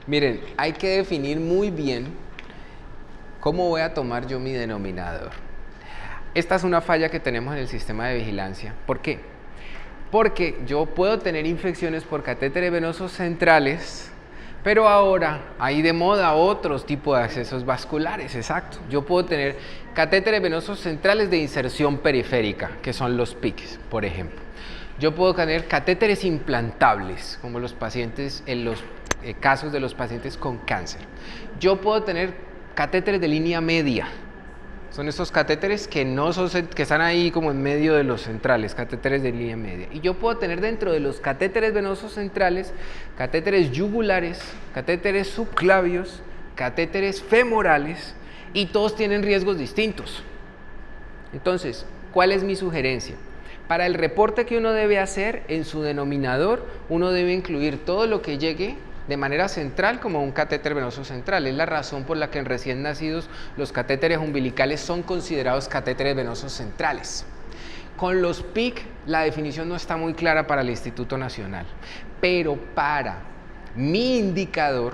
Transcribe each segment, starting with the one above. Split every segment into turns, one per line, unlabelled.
Miren, hay que definir muy bien cómo voy a tomar yo mi denominador. Esta es una falla que tenemos en el sistema de vigilancia. ¿Por qué? Porque yo puedo tener infecciones por catéteres venosos centrales, pero ahora hay de moda otros tipos de accesos vasculares, exacto. Yo puedo tener catéteres venosos centrales de inserción periférica, que son los PICs, por ejemplo. Yo puedo tener catéteres implantables, como los pacientes, en los casos de los pacientes con cáncer. Yo puedo tener catéteres de línea media. Son estos catéteres que están ahí como en medio de los centrales, catéteres de línea media. Y yo puedo tener dentro de los catéteres venosos centrales, catéteres yugulares, catéteres subclavios, catéteres femorales, y todos tienen riesgos distintos. Entonces, ¿cuál es mi sugerencia? Para el reporte que uno debe hacer, en su denominador, uno debe incluir todo lo que llegue de manera central como un catéter venoso central. Es la razón por la que en recién nacidos los catéteres umbilicales son considerados catéteres venosos centrales. Con los PIC la definición no está muy clara para el Instituto Nacional, pero para mi indicador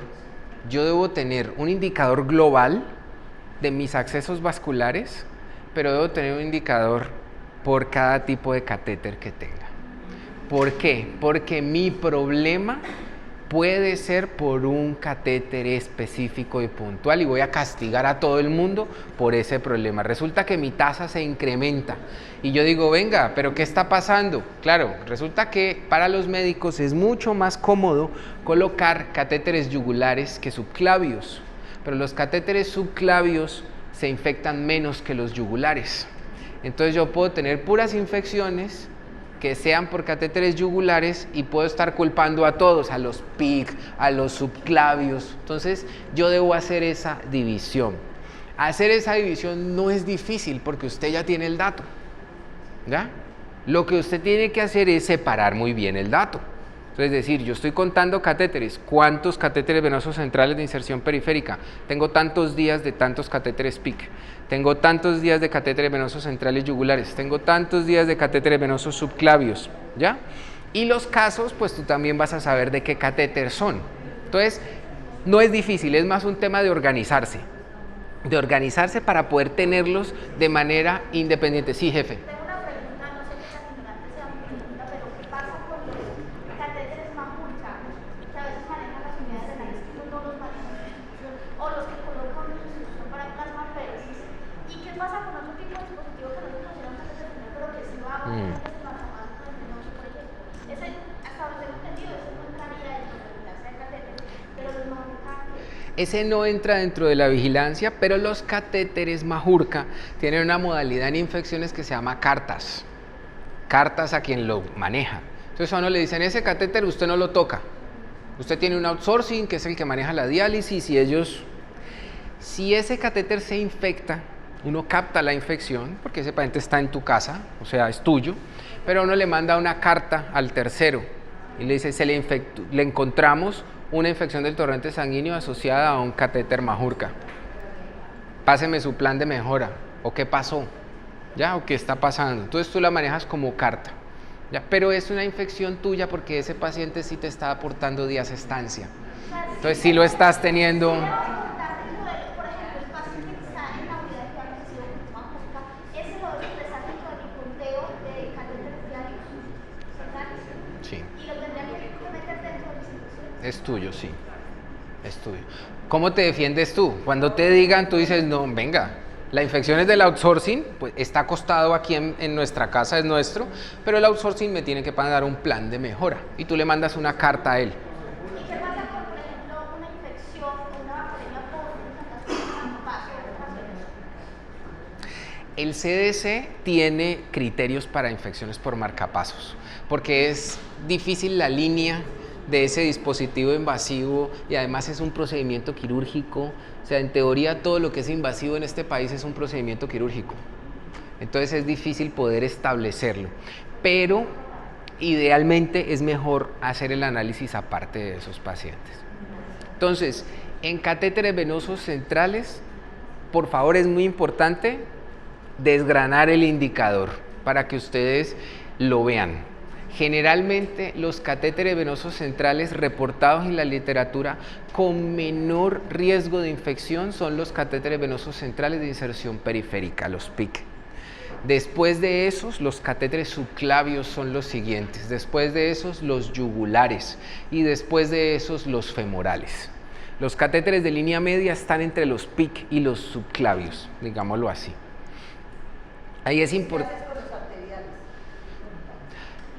yo debo tener un indicador global de mis accesos vasculares, pero debo tener un indicador por cada tipo de catéter que tenga. ¿Por qué? Porque mi problema puede ser por un catéter específico y puntual y voy a castigar a todo el mundo por ese problema. Resulta que mi tasa se incrementa y yo digo, venga, ¿pero qué está pasando? Claro, resulta que para los médicos es mucho más cómodo colocar catéteres yugulares que subclavios, pero los catéteres subclavios se infectan menos que los yugulares. Entonces yo puedo tener puras infecciones que sean por catéteres yugulares y puedo estar culpando a todos, a los PIC, a los subclavios. Entonces yo debo hacer esa división. Hacer esa división no es difícil porque usted ya tiene el dato, ¿ya? Lo que usted tiene que hacer es separar muy bien el dato. Entonces, es decir, yo estoy contando catéteres, ¿cuántos catéteres venosos centrales de inserción periférica? Tengo tantos días de tantos catéteres PIC, tengo tantos días de catéteres venosos centrales yugulares, tengo tantos días de catéteres venosos subclavios, ¿ya? Y los casos, pues tú también vas a saber de qué catéter son. Entonces, no es difícil, es más un tema de organizarse para poder tenerlos de manera independiente. Sí, jefe. Ese no entra dentro de la vigilancia, pero los catéteres Majorca tienen una modalidad en infecciones que se llama cartas. Cartas a quien lo maneja. Entonces a uno le dicen, ese catéter usted no lo toca. Usted tiene un outsourcing, que es el que maneja la diálisis, y si ese catéter se infecta, uno capta la infección, porque ese paciente está en tu casa, o sea, es tuyo, pero uno le manda una carta al tercero y le dice, le encontramos una infección del torrente sanguíneo asociada a un catéter Majorca. Páseme su plan de mejora, o qué pasó, ¿ya? O qué está pasando. Entonces tú la manejas como carta, ¿ya? Pero es una infección tuya porque ese paciente sí te está aportando días de estancia. Entonces sí lo estás teniendo. Es tuyo, sí, es tuyo. ¿Cómo te defiendes tú? Cuando te digan, tú dices, no, venga, la infección es del outsourcing, pues está acostado aquí en nuestra casa, es nuestro, pero el outsourcing me tiene que mandar un plan de mejora y tú le mandas una carta a él. ¿Y qué pasa con, por ejemplo, una infección, una bacteria por el CDC tiene criterios para infecciones por marcapasos, porque es difícil la línea de ese dispositivo invasivo y además es un procedimiento quirúrgico. O sea, en teoría todo lo que es invasivo en este país es un procedimiento quirúrgico. Entonces es difícil poder establecerlo, pero idealmente es mejor hacer el análisis aparte de esos pacientes. Entonces, en catéteres venosos centrales, por favor, es muy importante desgranar el indicador para que ustedes lo vean. Generalmente los catéteres venosos centrales reportados en la literatura con menor riesgo de infección son los catéteres venosos centrales de inserción periférica, los PIC. Después de esos, los catéteres subclavios son los siguientes. Después de esos, los yugulares. Y después de esos, los femorales. Los catéteres de línea media están entre los PIC y los subclavios, digámoslo así. Ahí es importante.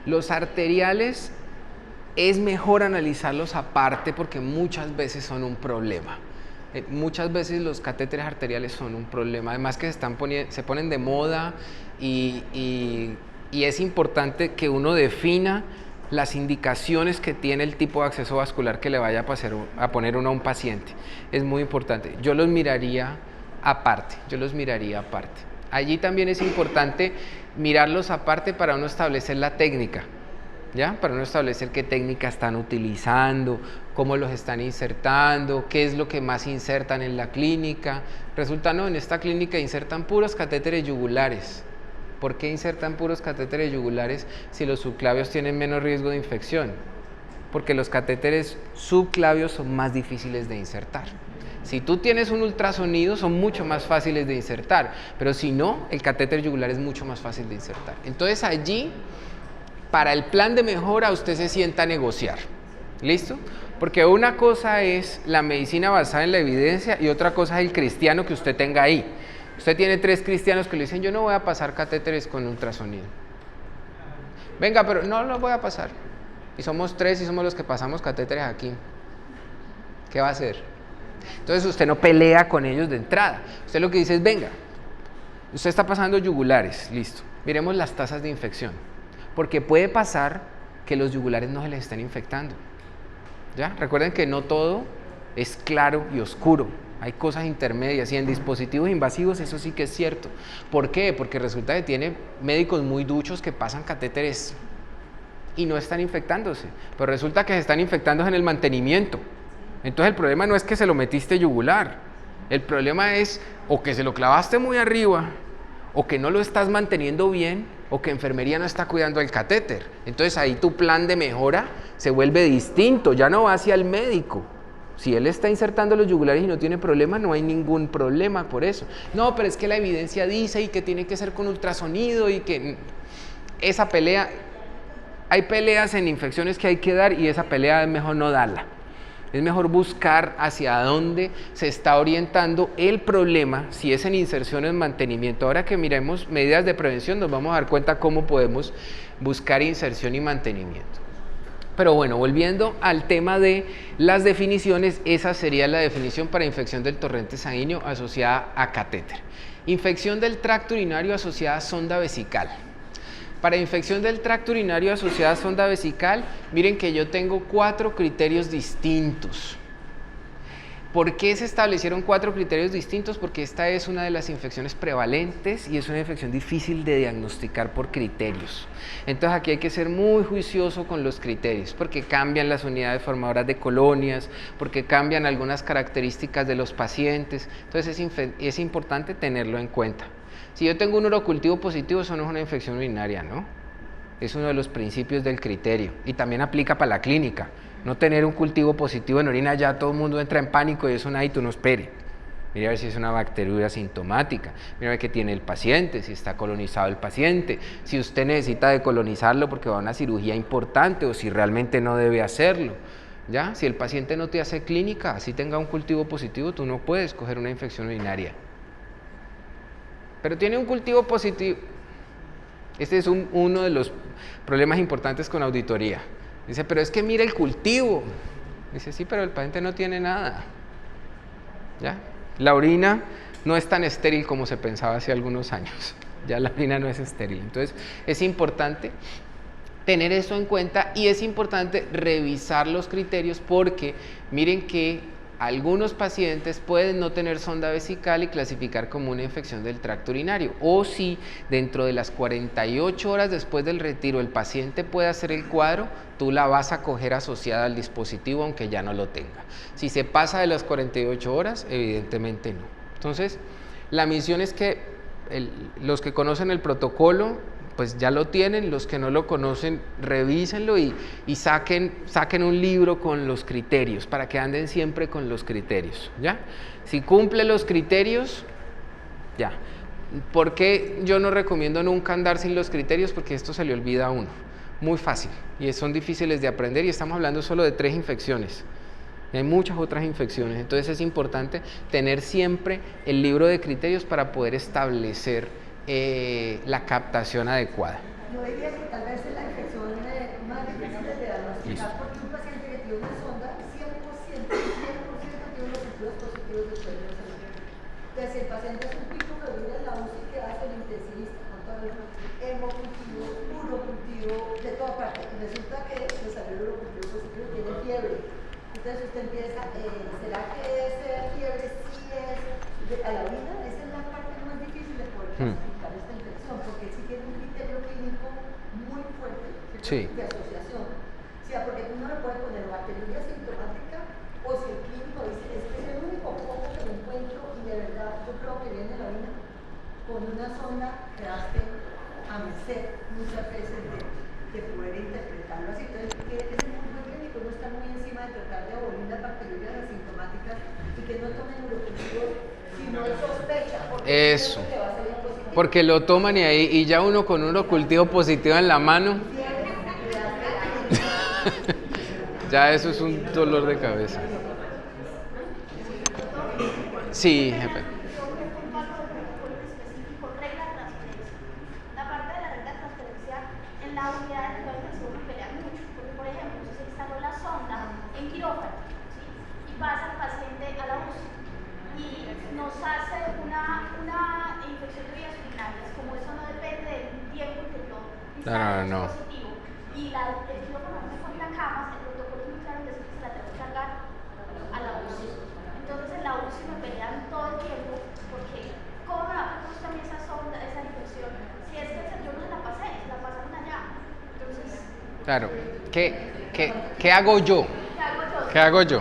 Los arteriales es mejor analizarlos aparte porque muchas veces son un problema. Muchas veces los catéteres arteriales son un problema, además que se ponen de moda y es importante que uno defina las indicaciones que tiene el tipo de acceso vascular que le vaya a poner uno a un paciente. Es muy importante. Yo los miraría aparte. Allí también es importante mirarlos aparte para uno establecer la técnica, ¿ya? Para uno establecer qué técnica están utilizando, cómo los están insertando, qué es lo que más insertan en la clínica. Resulta, no, en esta clínica insertan puros catéteres yugulares. ¿Por qué insertan puros catéteres yugulares si los subclavios tienen menos riesgo de infección? Porque los catéteres subclavios son más difíciles de insertar. Si tú tienes un ultrasonido, son mucho más fáciles de insertar, pero si no, el catéter yugular es mucho más fácil de insertar. Entonces allí, para el plan de mejora, usted se sienta a negociar. ¿Listo? Porque una cosa es la medicina basada en la evidencia y otra cosa es el cristiano que usted tenga ahí. Usted tiene 3 cristianos que le dicen, yo no voy a pasar catéteres con ultrasonido. Venga, pero no los voy a pasar. Y somos 3 y somos los que pasamos catéteres aquí. ¿Qué va a hacer? Entonces usted no pelea con ellos de entrada. Usted lo que dice es, venga, usted está pasando yugulares, listo. Miremos las tasas de infección. Porque puede pasar que los yugulares no se les estén infectando. ¿Ya? Recuerden que no todo es claro y oscuro. Hay cosas intermedias y en dispositivos invasivos eso sí que es cierto. ¿Por qué? Porque resulta que tiene médicos muy duchos que pasan catéteres y no están infectándose. Pero resulta que se están infectando en el mantenimiento. Entonces el problema no es que se lo metiste yugular. El problema es o que se lo clavaste muy arriba, o que no lo estás manteniendo bien, o que enfermería no está cuidando el catéter. Entonces ahí tu plan de mejora se vuelve distinto, ya no va hacia el médico. Si él está insertando los yugulares y no tiene problema, no hay ningún problema por eso. No, pero es que la evidencia dice y que tiene que ser con ultrasonido y que esa pelea, hay peleas en infecciones que hay que dar y esa pelea es mejor no darla. Es mejor buscar hacia dónde se está orientando el problema, si es en inserción o en mantenimiento. Ahora que miremos medidas de prevención, nos vamos a dar cuenta cómo podemos buscar inserción y mantenimiento. Pero bueno, volviendo al tema de las definiciones, esa sería la definición para infección del torrente sanguíneo asociada a catéter. Infección del tracto urinario asociada a sonda vesical. Para infección del tracto urinario asociada a sonda vesical, miren que yo tengo 4 criterios distintos. ¿Por qué se establecieron 4 criterios distintos? Porque esta es una de las infecciones prevalentes y es una infección difícil de diagnosticar por criterios. Entonces aquí hay que ser muy juicioso con los criterios, porque cambian las unidades formadoras de colonias, porque cambian algunas características de los pacientes. Entonces es importante tenerlo en cuenta. Si yo tengo un urocultivo positivo, eso no es una infección urinaria, ¿no? Es uno de los principios del criterio y también aplica para la clínica. No tener un cultivo positivo en orina, ya todo el mundo entra en pánico y eso nadie, tú no espere. Mira a ver si es una bacteriuria sintomática, mira a ver qué tiene el paciente, si está colonizado el paciente, si usted necesita decolonizarlo porque va a una cirugía importante o si realmente no debe hacerlo. ¿Ya? Si el paciente no te hace clínica, así tenga un cultivo positivo, tú no puedes coger una infección urinaria. Pero tiene un cultivo positivo. Este es uno de los problemas importantes con auditoría. Dice, pero es que mira el cultivo. Dice, sí, pero el paciente no tiene nada. ¿Ya? La orina no es tan estéril como se pensaba hace algunos años. Ya la orina no es estéril. Entonces, es importante tener eso en cuenta y es importante revisar los criterios porque miren que algunos pacientes pueden no tener sonda vesical y clasificar como una infección del tracto urinario. O si dentro de las 48 horas después del retiro el paciente puede hacer el cuadro, tú la vas a coger asociada al dispositivo aunque ya no lo tenga. Si se pasa de las 48 horas, evidentemente no. Entonces, la misión es que los que conocen el protocolo pues ya lo tienen, los que no lo conocen, revísenlo y saquen un libro con los criterios, para que anden siempre con los criterios, ¿ya? Si cumple los criterios, ya. ¿Por qué yo no recomiendo nunca andar sin los criterios? Porque esto se le olvida a uno, muy fácil, y son difíciles de aprender, y estamos hablando solo de 3 infecciones. Hay muchas otras infecciones, entonces es importante tener siempre el libro de criterios para poder establecer la captación adecuada.
Yo diría que tal vez es la infección más difícil de diagnosticar, porque un paciente que tiene una sonda, 100% tiene unos estudios positivos de sueño. Entonces, si el paciente es un pico que vive en la UCI, que hace el intensivista con todo el hemocultivo, urocultivo, de toda parte, y resulta que le salió el urocultivo positivo y tiene fiebre. Entonces usted empieza, ¿será que esa fiebre sí es a la orina? Esa es la parte más difícil de poder clasificar esta infección, porque sí tiene un criterio clínico muy fuerte de asociación. O sea, porque uno le puede poner bacteriuria sintomática, o si el clínico dice, es que es el único poco que me encuentro y de verdad yo creo que viene la orina, con una sonda quedaste a merced muchas veces de poder interpretarlo así. Entonces, es muy buen clínico, no está muy encima de tratar de abolir las bacterias asintomáticas y que no tomen urocultivos si no hay sospecha.
Eso, porque lo toman y ya uno con un urocultivo positivo en la mano, ya eso es un dolor de cabeza. Sí, jefe.
La unidad de cuidados intensivos pelean mucho, porque por ejemplo, si se instaló la sonda en quirófano, ¿sí? Y pasa el paciente a la UCI y nos hace una infección de vías urinarias, como eso no depende del tiempo que yo instale el dispositivo, y el quirófano no se encuentra camas, el protocolo es muy claro en decir que se la tengo que cargar a la UCI. Entonces en la UCI me pelean todo el tiempo, porque ¿cómo me va a poner a mí esa sonda, esa infección? Si es que yo no se la pasé, se la pasaron allá. Entonces,
claro, ¿qué hago yo? ¿Qué hago yo?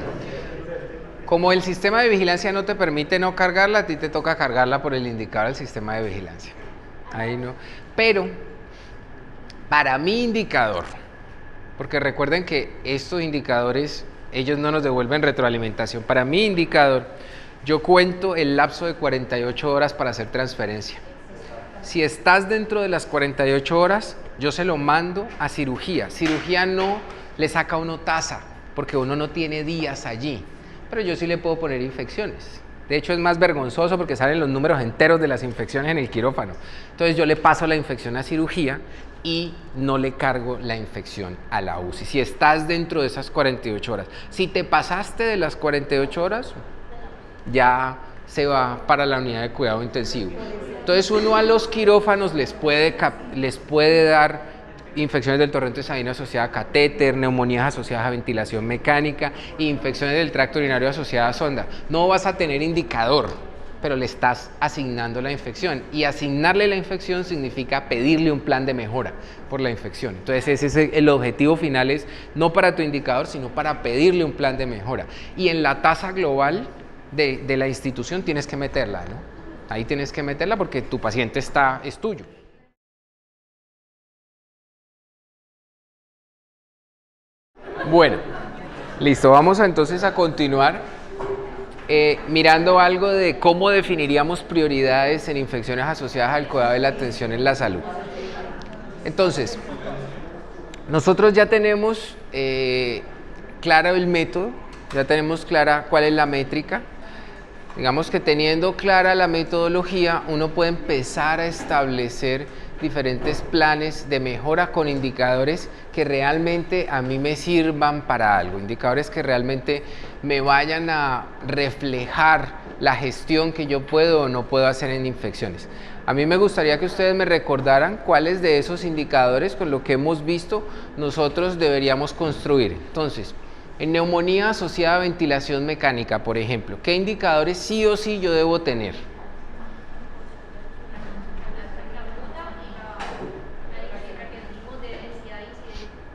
Como el sistema de vigilancia no te permite no cargarla, a ti te toca cargarla por el indicador del sistema de vigilancia. Ahí no. Pero, para mi indicador, porque recuerden que estos indicadores, ellos no nos devuelven retroalimentación. Para mi indicador, yo cuento el lapso de 48 horas para hacer transferencia. Si estás dentro de las 48 horas, yo se lo mando a cirugía. Cirugía no le saca a uno tasa, porque uno no tiene días allí. Pero yo sí le puedo poner infecciones. De hecho, es más vergonzoso porque salen los números enteros de las infecciones en el quirófano. Entonces, yo le paso la infección a cirugía y no le cargo la infección a la UCI. Si estás dentro de esas 48 horas. Si te pasaste de las 48 horas, ya se va para la unidad de cuidado intensivo. Entonces uno a los quirófanos les puede dar infecciones del torrente sanguíneo asociadas a catéter, neumonías asociadas a ventilación mecánica, infecciones del tracto urinario asociadas a sonda. No vas a tener indicador, pero le estás asignando la infección, y asignarle la infección significa pedirle un plan de mejora por la infección. Entonces ese es el objetivo final, es no para tu indicador, sino para pedirle un plan de mejora. Y en la tasa global de la institución tienes que meterla, ¿no? Ahí tienes que meterla porque tu paciente es tuyo. Bueno, listo, vamos entonces a continuar mirando algo de cómo definiríamos prioridades en infecciones asociadas al cuidado de la atención en la salud. Entonces, nosotros ya tenemos claro el método, ya tenemos clara cuál es la métrica. Digamos que teniendo clara la metodología, uno puede empezar a establecer diferentes planes de mejora con indicadores que realmente a mí me sirvan para algo, indicadores que realmente me vayan a reflejar la gestión que yo puedo o no puedo hacer en infecciones. A mí me gustaría que ustedes me recordaran cuáles de esos indicadores, con lo que hemos visto, nosotros deberíamos construir. Entonces, en neumonía asociada a ventilación mecánica, por ejemplo, ¿qué indicadores sí o sí yo debo tener?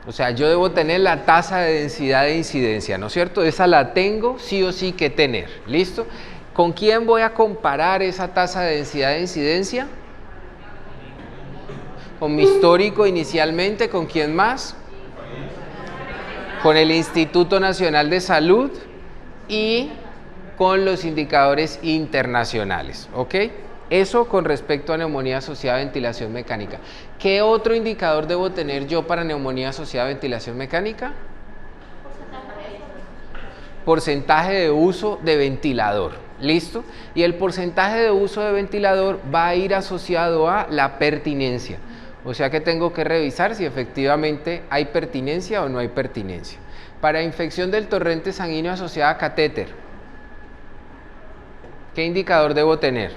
O sea, yo debo tener la tasa de densidad de incidencia, ¿no es cierto? Esa la tengo sí o sí que tener, ¿listo? ¿Con quién voy a comparar esa tasa de densidad de incidencia? Con mi histórico inicialmente, ¿con quién más? Con el Instituto Nacional de Salud y con los indicadores internacionales, ¿ok? Eso con respecto a neumonía asociada a ventilación mecánica. ¿Qué otro indicador debo tener yo para neumonía asociada a ventilación mecánica? Porcentaje de uso de ventilador, ¿listo? Y el porcentaje de uso de ventilador va a ir asociado a la pertinencia. O sea que tengo que revisar si efectivamente hay pertinencia o no hay pertinencia. Para infección del torrente sanguíneo asociada a catéter, ¿qué indicador debo tener?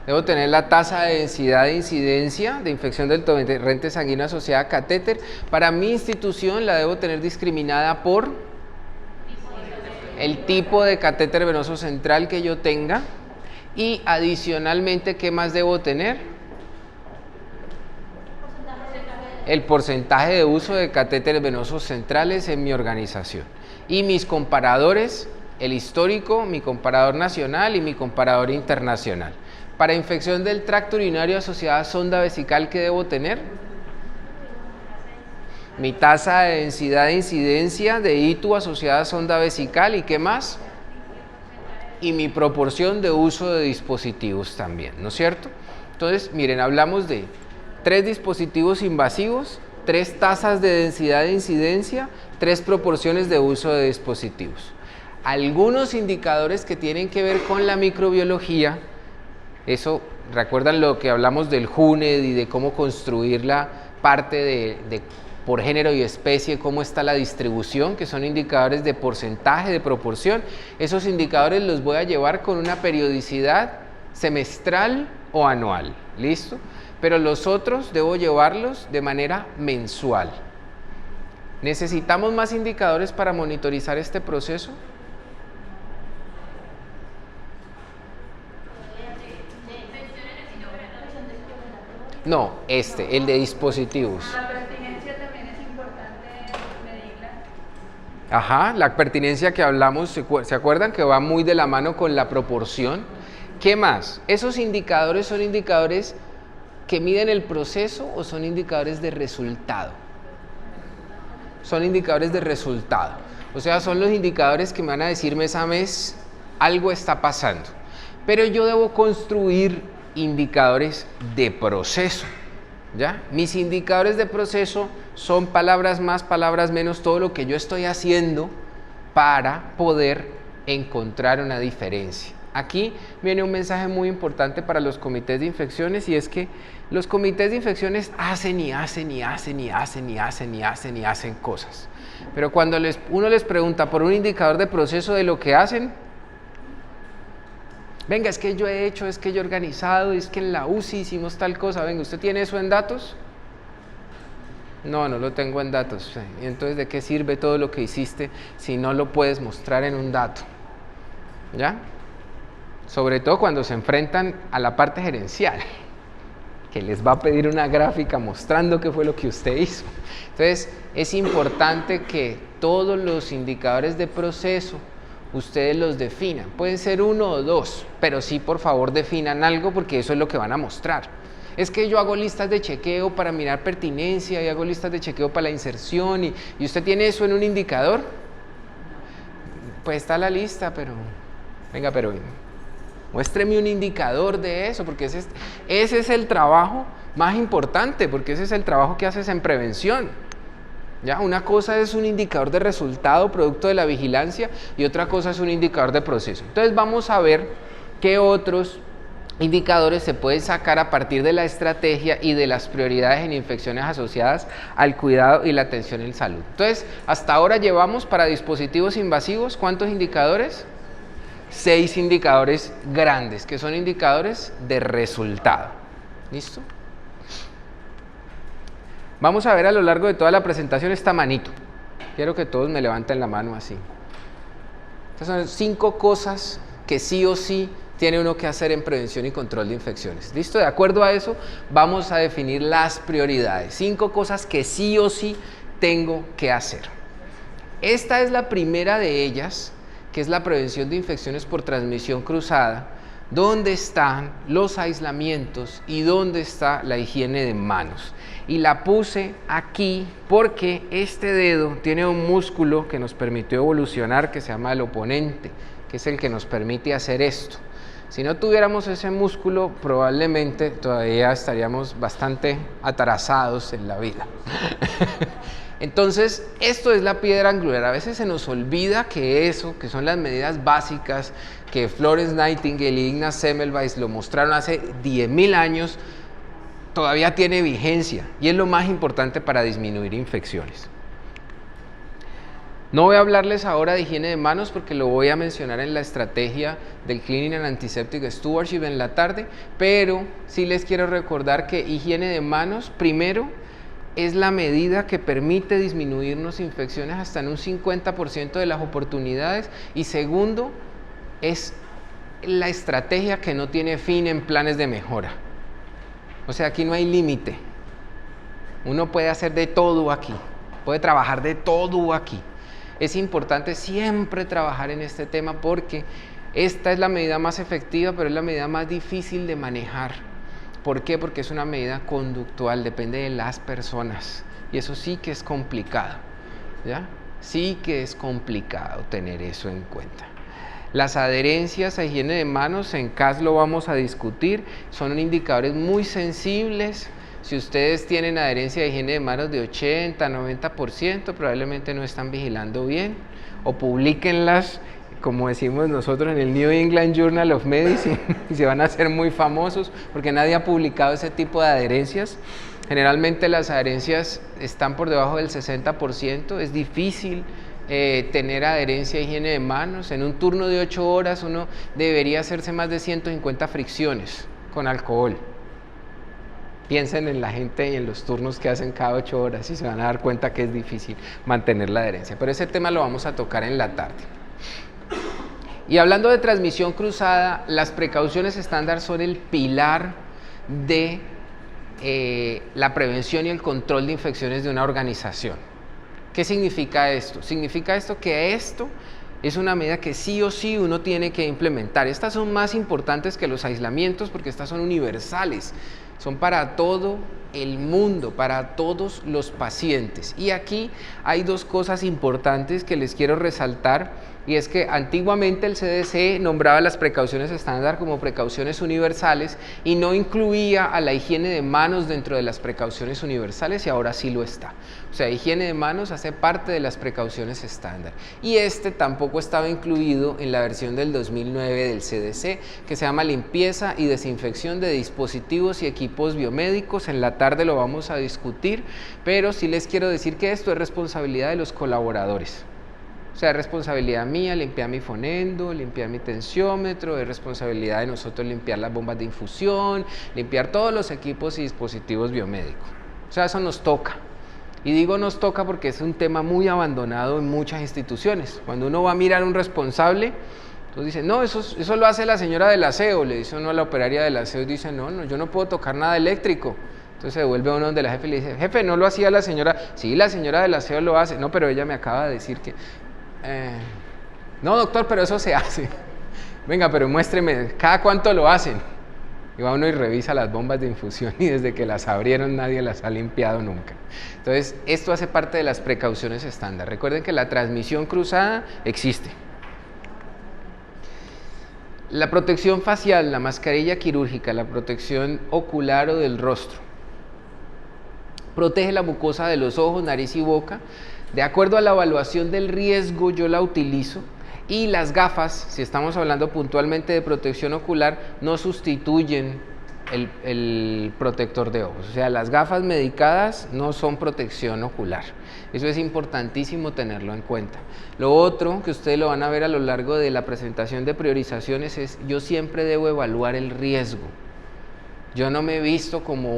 Debo tener la tasa de densidad de incidencia de infección del torrente sanguíneo asociada a catéter. Para mi institución la debo tener discriminada por el tipo de catéter venoso central que yo tenga. Y adicionalmente, ¿qué más debo tener? El porcentaje de uso de catéteres venosos centrales en mi organización. Y mis comparadores, el histórico, mi comparador nacional y mi comparador internacional. Para infección del tracto urinario asociada a sonda vesical, ¿qué debo tener? Mi tasa de densidad de incidencia de ITU asociada a sonda vesical, ¿y qué más? Y mi proporción de uso de dispositivos también, ¿no es cierto? Entonces, miren, hablamos de 3 dispositivos invasivos, 3 tasas de densidad de incidencia, 3 proporciones de uso de dispositivos. Algunos indicadores que tienen que ver con la microbiología, eso, ¿recuerdan lo que hablamos del HUNED y de cómo construir la parte por género y especie, cómo está la distribución, que son indicadores de porcentaje, de proporción? Esos indicadores los voy a llevar con una periodicidad semestral o anual, ¿listo? Pero los otros debo llevarlos de manera mensual. ¿Necesitamos más indicadores para monitorizar este proceso? No, el de dispositivos.
La pertinencia también es importante medirla.
Ajá, la pertinencia que hablamos, ¿se acuerdan? Que va muy de la mano con la proporción. ¿Qué más? ¿Esos indicadores son indicadores que miden el proceso o son indicadores de resultado? Son indicadores de resultado. O sea, son los indicadores que me van a decir mes a mes algo está pasando. Pero yo debo construir indicadores de proceso, ¿ya? Mis indicadores de proceso son palabras más, palabras menos, todo lo que yo estoy haciendo para poder encontrar una diferencia. Aquí viene un mensaje muy importante para los comités de infecciones, y es que los comités de infecciones hacen cosas. Pero cuando uno les pregunta por un indicador de proceso de lo que hacen, venga, es que yo he hecho, es que yo he organizado, es que en la UCI hicimos tal cosa. Venga, ¿usted tiene eso en datos? No, no lo tengo en datos. ¿Y entonces de qué sirve todo lo que hiciste si no lo puedes mostrar en un dato? ¿Ya? Sobre todo cuando se enfrentan a la parte gerencial, que les va a pedir una gráfica mostrando qué fue lo que usted hizo. Entonces, es importante que todos los indicadores de proceso ustedes los definan. Pueden ser 1 o 2, pero sí, por favor, definan algo, porque eso es lo que van a mostrar. Es que yo hago listas de chequeo para mirar pertinencia y hago listas de chequeo para la inserción, y usted tiene eso en un indicador. Pues está la lista, pero venga, pero muéstreme un indicador de eso, porque ese es el trabajo más importante, porque ese es el trabajo que haces en prevención. ¿Ya? Una cosa es un indicador de resultado producto de la vigilancia y otra cosa es un indicador de proceso. Entonces vamos a ver qué otros indicadores se pueden sacar a partir de la estrategia y de las prioridades en infecciones asociadas al cuidado y la atención en salud. Entonces, hasta ahora llevamos para dispositivos invasivos, ¿cuántos indicadores? 6 indicadores grandes, que son indicadores de resultado. ¿Listo? Vamos a ver a lo largo de toda la presentación esta manito. Quiero que todos me levanten la mano así. Estas son 5 cosas que sí o sí tiene uno que hacer en prevención y control de infecciones. ¿Listo? De acuerdo a eso, vamos a definir las prioridades. 5 cosas que sí o sí tengo que hacer. Esta es la primera de ellas, que es la prevención de infecciones por transmisión cruzada, dónde están los aislamientos y dónde está la higiene de manos. Y la puse aquí porque este dedo tiene un músculo que nos permitió evolucionar, que se llama el oponente, que es el que nos permite hacer esto. Si no tuviéramos ese músculo, probablemente todavía estaríamos bastante atrasados en la vida. Entonces, esto es la piedra angular. A veces se nos olvida que eso, que son las medidas básicas, que Florence Nightingale y Ignaz Semmelweis lo mostraron hace 10.000 años, todavía tiene vigencia y es lo más importante para disminuir infecciones. No voy a hablarles ahora de higiene de manos porque lo voy a mencionar en la estrategia del Cleaning and Antiseptic Stewardship en la tarde, pero sí les quiero recordar que higiene de manos, primero, es la medida que permite disminuirnos infecciones hasta en un 50% de las oportunidades, y segundo, es la estrategia que no tiene fin en planes de mejora. O sea, aquí no hay límite. Uno puede hacer de todo aquí, puede trabajar de todo aquí. Es importante siempre trabajar en este tema porque esta es la medida más efectiva, pero es la medida más difícil de manejar. ¿Por qué? Porque es una medida conductual, depende de las personas. Y eso sí que es complicado, ¿ya? Sí que es complicado tener eso en cuenta. Las adherencias a higiene de manos, en CAS lo vamos a discutir, son indicadores muy sensibles. Si ustedes tienen adherencia de higiene de manos de 80, 90%, probablemente no están vigilando bien, o publíquenlas, como decimos nosotros, en el New England Journal of Medicine, y se van a hacer muy famosos, porque nadie ha publicado ese tipo de adherencias. Generalmente las adherencias están por debajo del 60%, es difícil tener adherencia a higiene de manos. En un turno de 8 horas uno debería hacerse más de 150 fricciones con alcohol. Piensen en la gente y en los turnos que hacen cada 8 horas y se van a dar cuenta que es difícil mantener la adherencia. Pero ese tema lo vamos a tocar en la tarde. Y hablando de transmisión cruzada, las precauciones estándar son el pilar de la prevención y el control de infecciones de una organización. ¿Qué significa esto? Significa esto que esto es una medida que sí o sí uno tiene que implementar. Estas son más importantes que los aislamientos porque estas son universales. Son para todo el mundo, para todos los pacientes. Y aquí hay dos cosas importantes que les quiero resaltar, y es que antiguamente el CDC nombraba las precauciones estándar como precauciones universales y no incluía a la higiene de manos dentro de las precauciones universales, y ahora sí lo está. O sea, higiene de manos hace parte de las precauciones estándar. Y este tampoco estaba incluido en la versión del 2009 del CDC, que se llama limpieza y desinfección de dispositivos y equipos biomédicos. En la tarde lo vamos a discutir, pero sí les quiero decir que esto es responsabilidad de los colaboradores. O sea, es responsabilidad mía limpiar mi fonendo, limpiar mi tensiómetro, es responsabilidad de nosotros limpiar las bombas de infusión, limpiar todos los equipos y dispositivos biomédicos. O sea, eso nos toca. Y digo nos toca porque es un tema muy abandonado en muchas instituciones. Cuando uno va a mirar a un responsable, entonces dice, no, eso lo hace la señora del aseo, le dice uno a la operaria del aseo y dice, no, yo no puedo tocar nada eléctrico. Entonces se devuelve uno donde la jefe y le dice, jefe, ¿no lo hacía la señora? Sí, la señora del aseo lo hace. No, pero ella me acaba de decir que... no, doctor, pero eso se hace. Venga, pero muéstreme, ¿cada cuánto lo hacen? Y va uno y revisa las bombas de infusión y desde que las abrieron nadie las ha limpiado nunca. Entonces, esto hace parte de las precauciones estándar. Recuerden que la transmisión cruzada existe. La protección facial, la mascarilla quirúrgica, la protección ocular o del rostro. Protege la mucosa de los ojos, nariz y boca. De acuerdo a la evaluación del riesgo, yo la utilizo. Y las gafas, si estamos hablando puntualmente de protección ocular, no sustituyen el protector de ojos. O sea, las gafas medicadas no son protección ocular. Eso es importantísimo tenerlo en cuenta. Lo otro que ustedes lo van a ver a lo largo de la presentación de priorizaciones es, yo siempre debo evaluar el riesgo. Yo no me he visto como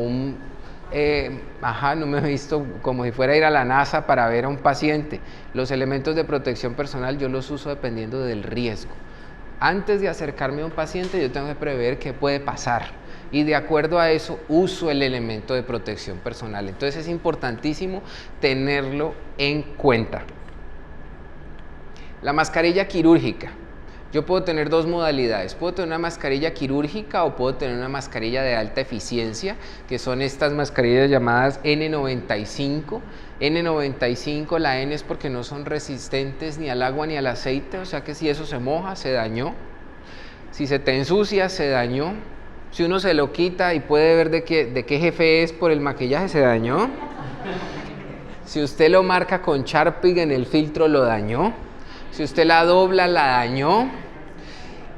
no me he visto como si fuera a ir a la NASA para ver a un paciente. Los elementos de protección personal yo los uso dependiendo del riesgo. Antes de acercarme a un paciente yo tengo que prever qué puede pasar y de acuerdo a eso uso el elemento de protección personal. Entonces es importantísimo tenerlo en cuenta. La mascarilla quirúrgica. Yo puedo tener dos modalidades, puedo tener una mascarilla quirúrgica o puedo tener una mascarilla de alta eficiencia, que son estas mascarillas llamadas N95. N95, la N es porque no son resistentes ni al agua ni al aceite, o sea que si eso se moja, se dañó. Si se te ensucia, se dañó. Si uno se lo quita y puede ver de qué jefe es por el maquillaje, se dañó. Si usted lo marca con Sharpie en el filtro, lo dañó. Si usted la dobla, la dañó.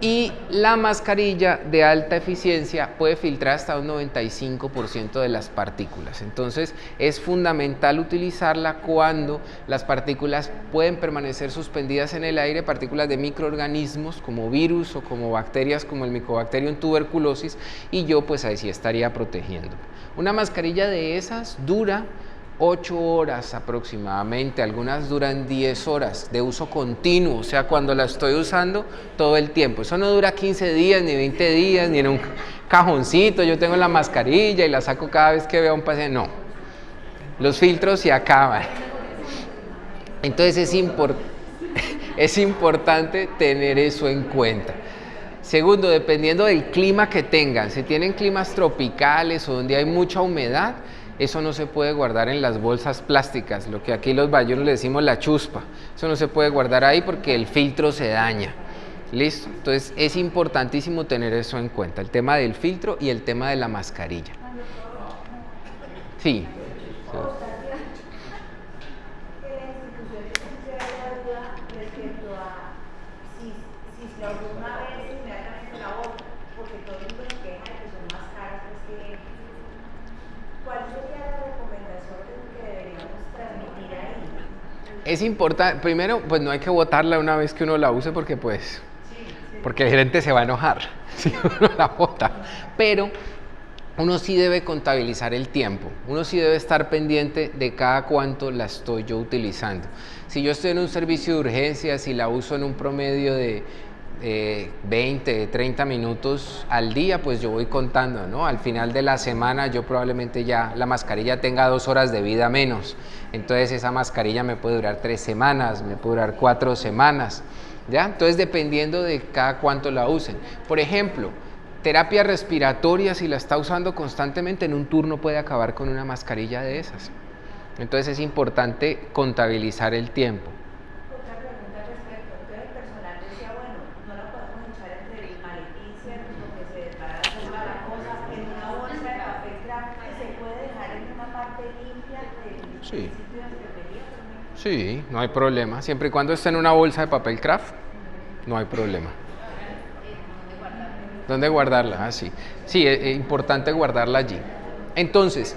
Y la mascarilla de alta eficiencia puede filtrar hasta un 95% de las partículas. Entonces es fundamental utilizarla cuando las partículas pueden permanecer suspendidas en el aire, partículas de microorganismos como virus o como bacterias como el Mycobacterium tuberculosis, y yo pues ahí sí estaría protegiendo. Una mascarilla de esas dura 8 horas aproximadamente, algunas duran 10 horas de uso continuo, o sea, cuando la estoy usando todo el tiempo. Eso no dura 15 días, ni 20 días, ni en un cajoncito, yo tengo la mascarilla y la saco cada vez que veo a un paciente, no. Los filtros se acaban. Entonces es importante tener eso en cuenta. Segundo, dependiendo del clima que tengan, si tienen climas tropicales o donde hay mucha humedad, eso no se puede guardar en las bolsas plásticas, lo que aquí los bayunos le decimos la chuspa. Eso no se puede guardar ahí porque el filtro se daña. ¿Listo? Entonces es importantísimo tener eso en cuenta, el tema del filtro y el tema de la mascarilla. Sí. Es importante, primero, pues no hay que botarla una vez que uno la use porque el gerente se va a enojar si uno la bota, pero uno sí debe contabilizar el tiempo, uno sí debe estar pendiente de cada cuánto la estoy yo utilizando. Si yo estoy en un servicio de urgencias y la uso en un promedio de 20, 30 minutos al día, pues yo voy contando, ¿no? Al final de la semana yo probablemente ya la mascarilla tenga 2 horas de vida menos. Entonces esa mascarilla me puede durar 3 semanas, me puede durar 4 semanas, ¿ya? Entonces dependiendo de cada cuánto la usen. Por ejemplo, terapia respiratoria, si la está usando constantemente, en un turno puede acabar con una mascarilla de esas. Entonces es importante contabilizar el tiempo.
Otra pregunta al respecto. Entonces el personal decía, bueno, no la podemos echar entre el maletín, ¿cierto? Porque se desbarata toda la cosa en una bolsa de papel craft que se puede dejar en una parte limpia del
Sí.
sitio de enfermería, por ejemplo.
Sí, no hay problema. Siempre y cuando esté en una bolsa de papel craft, no hay problema. ¿Dónde guardarla? Ah, sí. Sí, es importante guardarla allí. Entonces,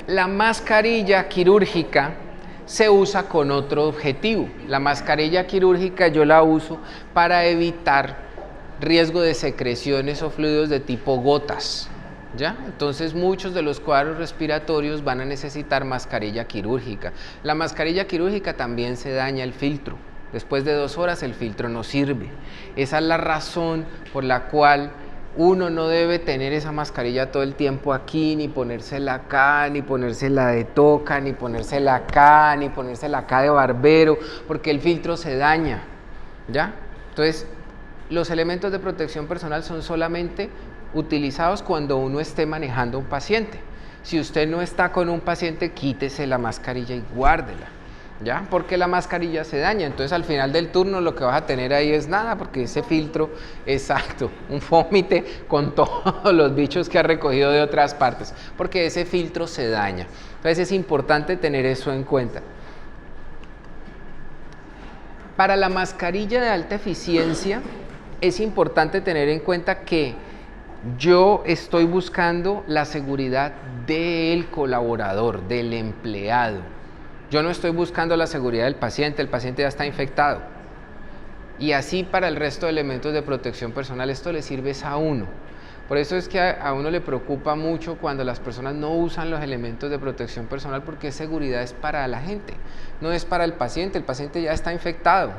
la mascarilla quirúrgica se usa con otro objetivo. La mascarilla quirúrgica yo la uso para evitar riesgo de secreciones o fluidos de tipo gotas, ¿ya? Entonces muchos de los cuadros respiratorios van a necesitar mascarilla quirúrgica. La mascarilla quirúrgica también se daña el filtro. Después de 2 horas el filtro no sirve. Esa es la razón por la cual uno no debe tener esa mascarilla todo el tiempo aquí, ni ponérsela acá, ni ponérsela de toca, ni ponérsela acá, ni ponérsela acá de barbero, porque el filtro se daña, ¿ya? Entonces, los elementos de protección personal son solamente utilizados cuando uno esté manejando a un paciente. Si usted no está con un paciente, quítese la mascarilla y guárdela, ¿ya? Porque la mascarilla se daña, entonces al final del turno lo que vas a tener ahí es nada, porque ese filtro, exacto, un fómite con todos los bichos que ha recogido de otras partes, porque ese filtro se daña. Entonces es importante tener eso en cuenta. Para la mascarilla de alta eficiencia es importante tener en cuenta que yo estoy buscando la seguridad del colaborador, del empleado. Yo no estoy buscando la seguridad del paciente, el paciente ya está infectado. Y así para el resto de elementos de protección personal, esto le sirve a uno. Por eso es que a uno le preocupa mucho cuando las personas no usan los elementos de protección personal, porque seguridad es para la gente, no es para el paciente ya está infectado.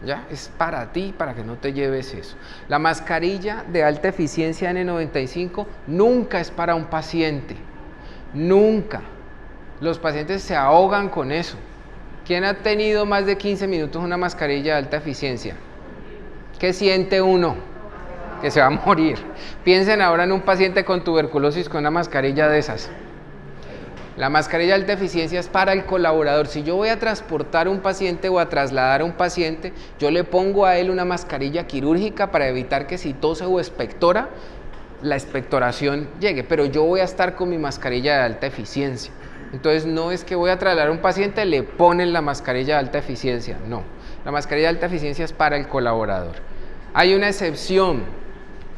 ¿Ya? Es para ti, para que no te lleves eso. La mascarilla de alta eficiencia N95 nunca es para un paciente, nunca. Los pacientes se ahogan con eso. ¿Quién ha tenido más de 15 minutos una mascarilla de alta eficiencia? ¿Qué siente uno? Que se va a morir. Piensen ahora en un paciente con tuberculosis con una mascarilla de esas. La mascarilla de alta eficiencia es para el colaborador. Si yo voy a transportar a un paciente o a trasladar a un paciente, yo le pongo a él una mascarilla quirúrgica para evitar que si tose o expectora, la expectoración llegue. Pero yo voy a estar con mi mascarilla de alta eficiencia. Entonces no es que voy a trasladar a un paciente, le ponen la mascarilla de alta eficiencia. No, la mascarilla de alta eficiencia es para el colaborador. Hay una excepción.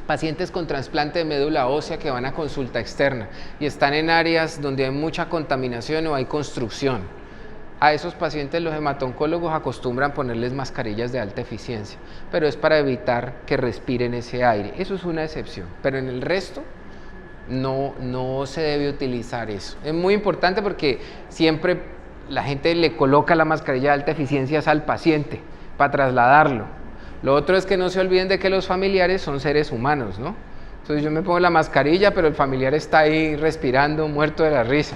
Pacientes con trasplante de médula ósea que van a consulta externa y están en áreas donde hay mucha contaminación o hay construcción. A esos pacientes los hematoncólogos acostumbran ponerles mascarillas de alta eficiencia, pero es para evitar que respiren ese aire. Eso es una excepción, pero en el resto no se debe utilizar eso. Es muy importante porque siempre la gente le coloca la mascarilla de alta eficiencia al paciente para trasladarlo. Lo otro es que no se olviden de que los familiares son seres humanos, ¿no? Entonces yo me pongo la mascarilla, pero el familiar está ahí respirando, muerto de la risa.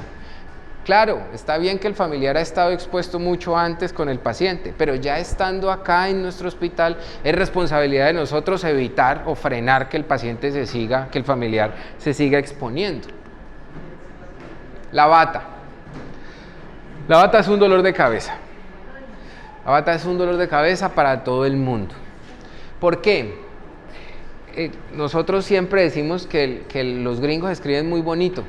Claro, está bien que el familiar ha estado expuesto mucho antes con el paciente, pero ya estando acá en nuestro hospital, es responsabilidad de nosotros evitar o frenar que el paciente que el familiar se siga exponiendo. La bata. La bata es un dolor de cabeza. La bata es un dolor de cabeza para todo el mundo. ¿Por qué? Nosotros siempre decimos que los gringos escriben muy bonito,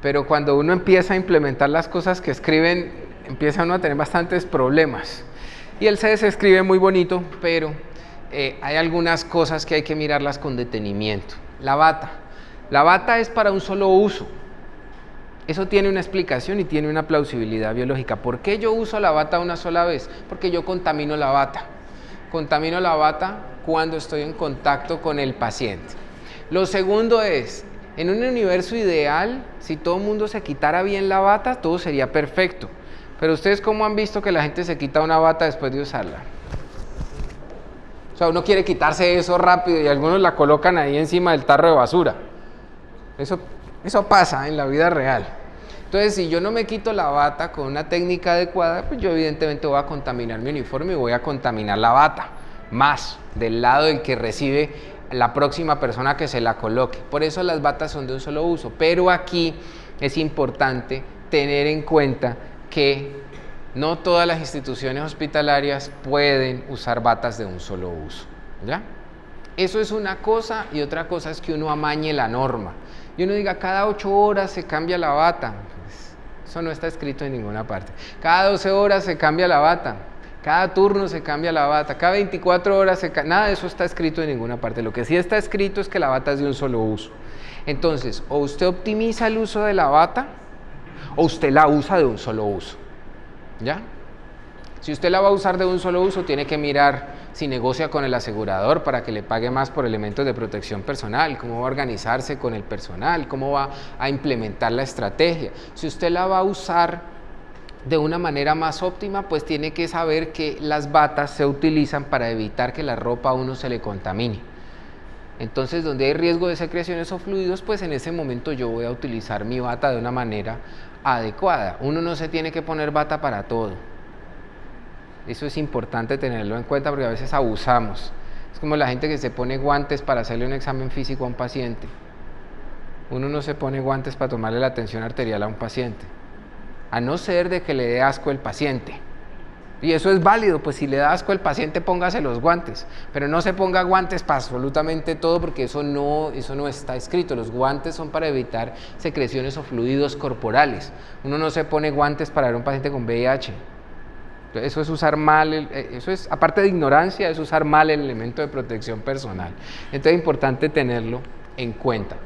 pero cuando uno empieza a implementar las cosas que escriben, empieza uno a tener bastantes problemas. Y el CS escribe muy bonito, pero hay algunas cosas que hay que mirarlas con detenimiento. La bata. La bata es para un solo uso. Eso tiene una explicación y tiene una plausibilidad biológica. ¿Por qué yo uso la bata una sola vez? Porque yo contamino la bata. Contamino la bata cuando estoy en contacto con el paciente. Lo segundo es, en un universo ideal, si todo el mundo se quitara bien la bata, todo sería perfecto. Pero ustedes, ¿cómo han visto que la gente se quita una bata después de usarla? O sea, uno quiere quitarse eso rápido y algunos la colocan ahí encima del tarro de basura. Eso pasa en la vida real. Entonces, si yo no me quito la bata con una técnica adecuada, pues yo evidentemente voy a contaminar mi uniforme y voy a contaminar la bata, más del lado del que recibe la próxima persona que se la coloque. Por eso las batas son de un solo uso. Pero aquí es importante tener en cuenta que no todas las instituciones hospitalarias pueden usar batas de un solo uso, ¿ya? Eso es una cosa, y otra cosa es que uno amañe la norma. Y uno diga, cada 8 horas se cambia la bata. Pues, eso no está escrito en ninguna parte. Cada 12 horas se cambia la bata. Cada turno se cambia la bata. Cada 24 horas nada de eso está escrito en ninguna parte. Lo que sí está escrito es que la bata es de un solo uso. Entonces, o usted optimiza el uso de la bata, o usted la usa de un solo uso. ¿Ya? Si usted la va a usar de un solo uso, tiene que mirar si negocia con el asegurador para que le pague más por elementos de protección personal, cómo va a organizarse con el personal, cómo va a implementar la estrategia. Si usted la va a usar de una manera más óptima, pues tiene que saber que las batas se utilizan para evitar que la ropa a uno se le contamine. Entonces, donde hay riesgo de secreciones o fluidos, pues en ese momento yo voy a utilizar mi bata de una manera adecuada. Uno no se tiene que poner bata para todo. Eso es importante tenerlo en cuenta porque a veces abusamos. Es como la gente que se pone guantes para hacerle un examen físico a un paciente. Uno no se pone guantes para tomarle la tensión arterial a un paciente, a no ser de que le dé asco el paciente. Y eso es válido, pues si le da asco el paciente, póngase los guantes, pero no se ponga guantes para absolutamente todo porque eso no está escrito. Los guantes son para evitar secreciones o fluidos corporales. Uno no se pone guantes para ver a un paciente con VIH. Eso es usar mal, aparte de ignorancia, es usar mal el elemento de protección personal. Entonces es importante tenerlo en cuenta.